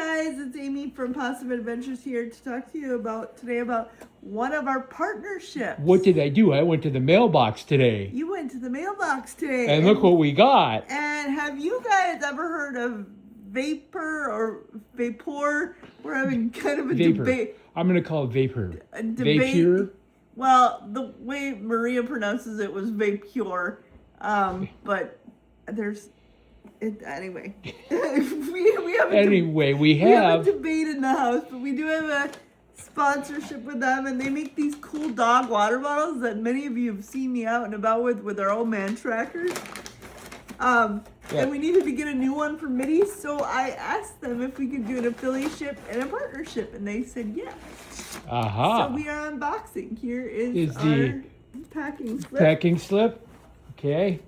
guys, it's Amy from Pawsome Adventures here to talk to you today about one of our partnerships. What did I do? I went to the mailbox today. You went to the mailbox today. And look what we got. And have you guys ever heard of Vapur? We're having kind of a debate. I'm going to call it Vapur. A debate. Vapur? Well, the way Maria pronounces it was Vapur. But there's... Anyway, we have a debate in the house, but we do have a sponsorship with them, and they make these cool dog water bottles that many of you have seen me out and about with our old man trackers. And we needed to get a new one for Mitty, so I asked them if we could do an affiliate and a partnership, and they said yes. Aha. So we are unboxing. Here is our packing slip. Packing slip. Okay.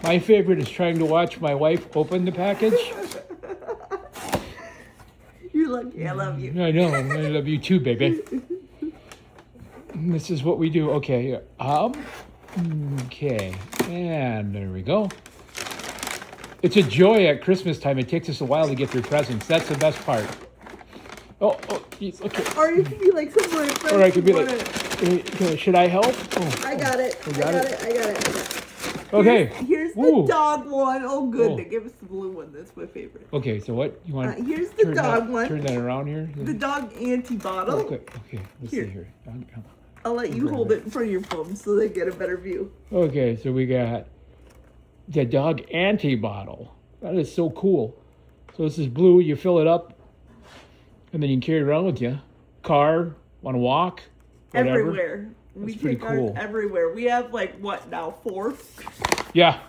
My favorite is trying to watch my wife open the package. You're lucky. I love you. I know. I love you too, baby. This is what we do. Okay. Okay. And there we go. It's a joy at Christmas time. It takes us a while to get their presents. That's the best part. Oh, geez, okay. Or you can be like some of my friends. Or I could be like, should I help? Oh, I got it. I got it. Okay. Here's the dog one. Oh, good. They give us the blue one. That's my favorite. Okay, so what you want? Here's the dog one. Turn that around here. The dog anti-bottle. Okay. Let's see here. I'll let you hold it in front of your phone so they get a better view. Okay, so we got the dog anti-bottle. That is so cool. So this is blue. You fill it up, and then you can carry it around with you. Car, want to walk, whatever. Everywhere. That's we pretty take cool. Ours everywhere. We have what now? 4? Yeah.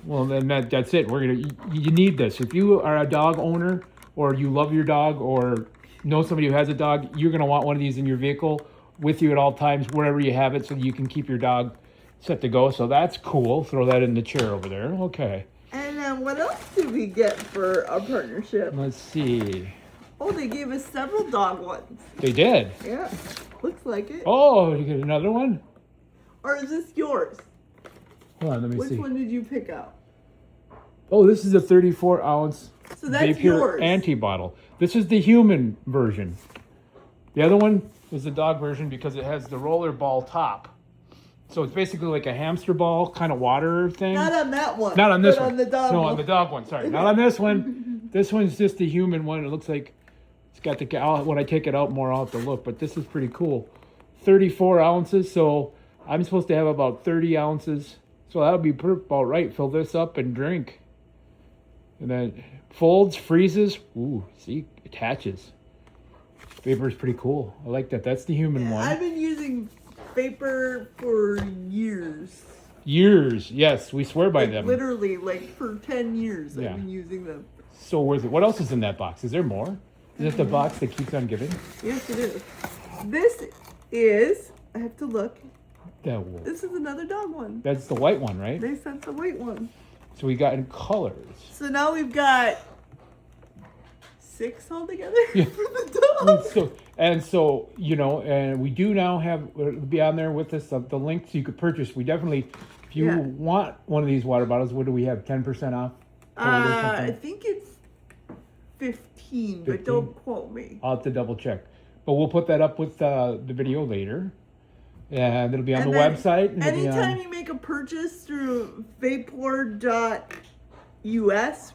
Well, then that's it. You need this. If you are a dog owner, or you love your dog, or know somebody who has a dog, you're gonna want one of these in your vehicle with you at all times, wherever you have it, so you can keep your dog set to go. So that's cool. Throw that in the chair over there. Okay. And then what else did we get for a partnership? Let's see. Oh, they gave us several dog ones. They did? Yeah. Looks like it. Oh, you get another one? Or is this yours? Hold on, let me see. Which one did you pick out? Oh, this is a 34-ounce so that's Vapur yours. anti-bottle. This is the human version. The other one is the dog version because it has the roller ball top. So it's basically like a hamster ball kind of water thing. Not on that one. Not on this one. On the dog one. On the dog one. Sorry, not on this one. This one's just the human one. It looks like it's got the. When I take it out more, I'll have to look. But this is pretty cool. 34 ounces. So I'm supposed to have about 30 ounces. So that'll be about right. Fill this up and drink. And then folds, freezes. Ooh, see, attaches. Vapur's pretty cool. I like that. That's the human one. I've been using Vapur for years. Years, yes, we swear by them. Literally, for 10 years, I've been using them. So worth it. What else is in that box? Is there more? Is it the box that keeps on giving? Yes, it is. This is, I have to look. This is another dog one. That's the white one, right? They sent the white one. So we got in colors. So now we've got 6 altogether for the dog. So, and we do now have, it'll be on there with us, the link so you could purchase. We definitely, if you want one of these water bottles, what do we have, 10% off? I think it's 15, but don't quote me. I'll have to double check. But we'll put that up with the video later. And it'll be on the website. And anytime you make a purchase through vapor.us,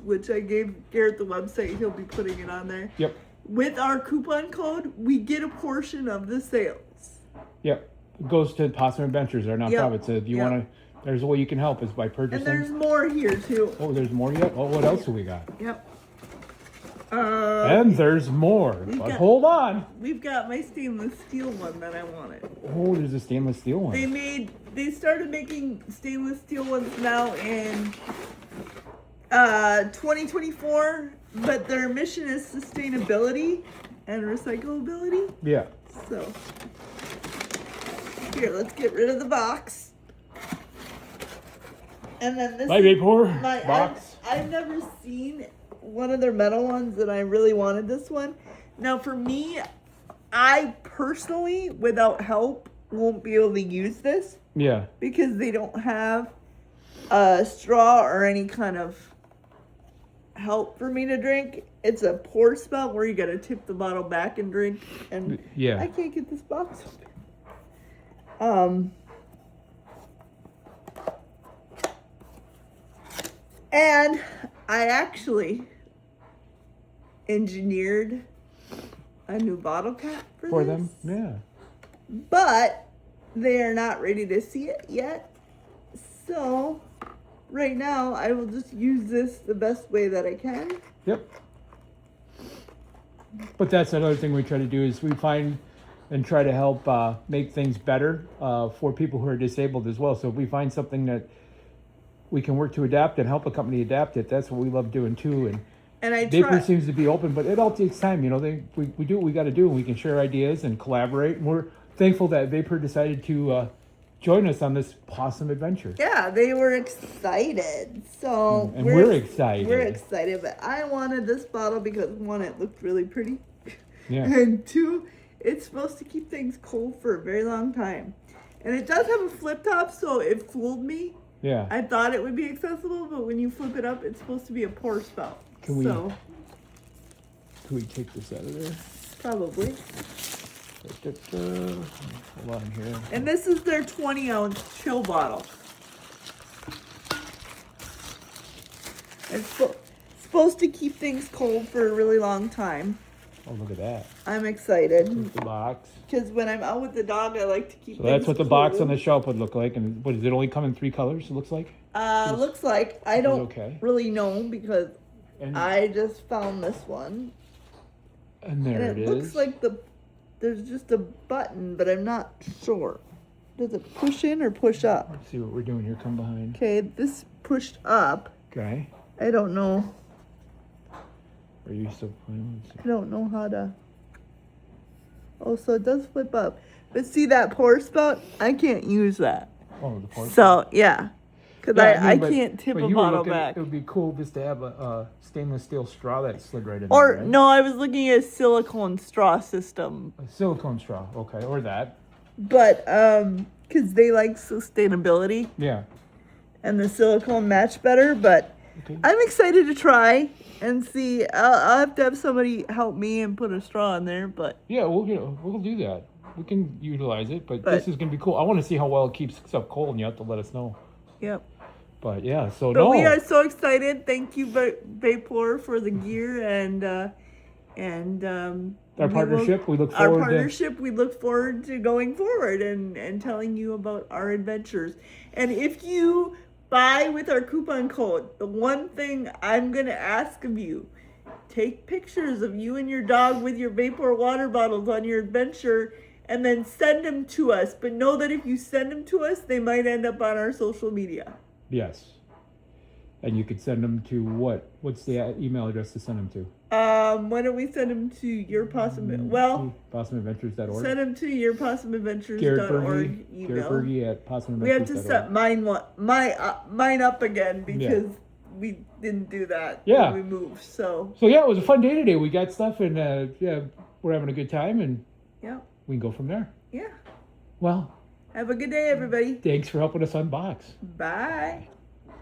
which I gave Garret the website, he'll be putting it on there. Yep. With our coupon code, we get a portion of the sales. Yep. It goes to Pawsome Adventures, our nonprofit. So if you want to, there's a way you can help is by purchasing. And there's more here too. Oh, there's more yet? Oh, what else do we got? Yep. And there's more. But hold on. We've got my stainless steel one that I wanted. Oh, there's a stainless steel one. They started making stainless steel ones now in 2024, but their mission is sustainability and recyclability. Yeah. So here, let's get rid of the box. And then this Vapur box. I've never seen one of their metal ones, and I really wanted this one. Now, for me, I personally, without help, won't be able to use this. Yeah. Because they don't have a straw or any kind of help for me to drink. It's a pour spout where you gotta tip the bottle back and drink. And yeah, I can't get this box open. And I actually engineered a new bottle cap for them. Yeah. But they are not ready to see it yet. So right now I will just use this the best way that I can. Yep. But that's another thing we try to do is we find and try to help make things better for people who are disabled as well. So if we find something that we can work to adapt and help a company adapt it, that's what we love doing too. And Vapur seems to be open, but it all takes time. You know, we do what we got to do, and we can share ideas and collaborate. And we're thankful that Vapur decided to join us on this Pawsome adventure. Yeah, they were excited. So and we're excited. We're excited, but I wanted this bottle because one, it looked really pretty. Yeah. And two, it's supposed to keep things cold for a very long time. And it does have a flip top, so it fooled me. Yeah. I thought it would be accessible, but when you flip it up, it's supposed to be a pour spout. Can we take this out of there? Probably. Hold on here. And this is their 20-ounce chill bottle. It's supposed to keep things cold for a really long time. Oh, look at that. I'm excited. Here's the box. Because when I'm out with the dog, I like to keep So that's what the box on the shelf would look like. And what, does it only come in 3 colors, it looks like? Looks like. I don't really know because and I just found this one. And there and it is. Looks like there's just a button, but I'm not sure. Does it push in or push up? Let's see what we're doing here. Come behind. Okay, this pushed up. Okay. I don't know. Are you still playing? I don't know how to. Oh, so it does flip up. But see that pour spout? I can't use that. Oh, the pour spout. So, yeah. Because I can't tip a bottle back. It would be cool just to have a stainless steel straw that slid right in Or, there, right? no, I was looking at a silicone straw system. A silicone straw, okay, or that. But, because they like sustainability. Yeah. And the silicone match better, but okay. I'm excited to try and see. I'll have to have somebody help me and put a straw in there, but. Yeah, we'll do that. We can utilize it, but this is going to be cool. I want to see how well it keeps stuff cold, and you have to let us know. Yep. But yeah, so But we are so excited. Thank you, Vapur, for the gear and our partnership. We look forward to going forward and telling you about our adventures. And if you buy with our coupon code, the one thing I'm gonna ask of you, take pictures of you and your dog with your Vapur water bottles on your adventure, and then send them to us. But know that if you send them to us, they might end up on our social media. Yes. And you could send them to what? What's the email address to send them to? Why don't we send them to your PawsomeAdventures.org. Send them to your PawsomeAdventures.org email. Garret Berge at PawsomeAdventures.org. We have to set mine up again because we didn't do that when we moved. So yeah, it was a fun day today. We got stuff and we're having a good time and we can go from there. Yeah. Well, have a good day, everybody. Thanks for helping us unbox. Bye.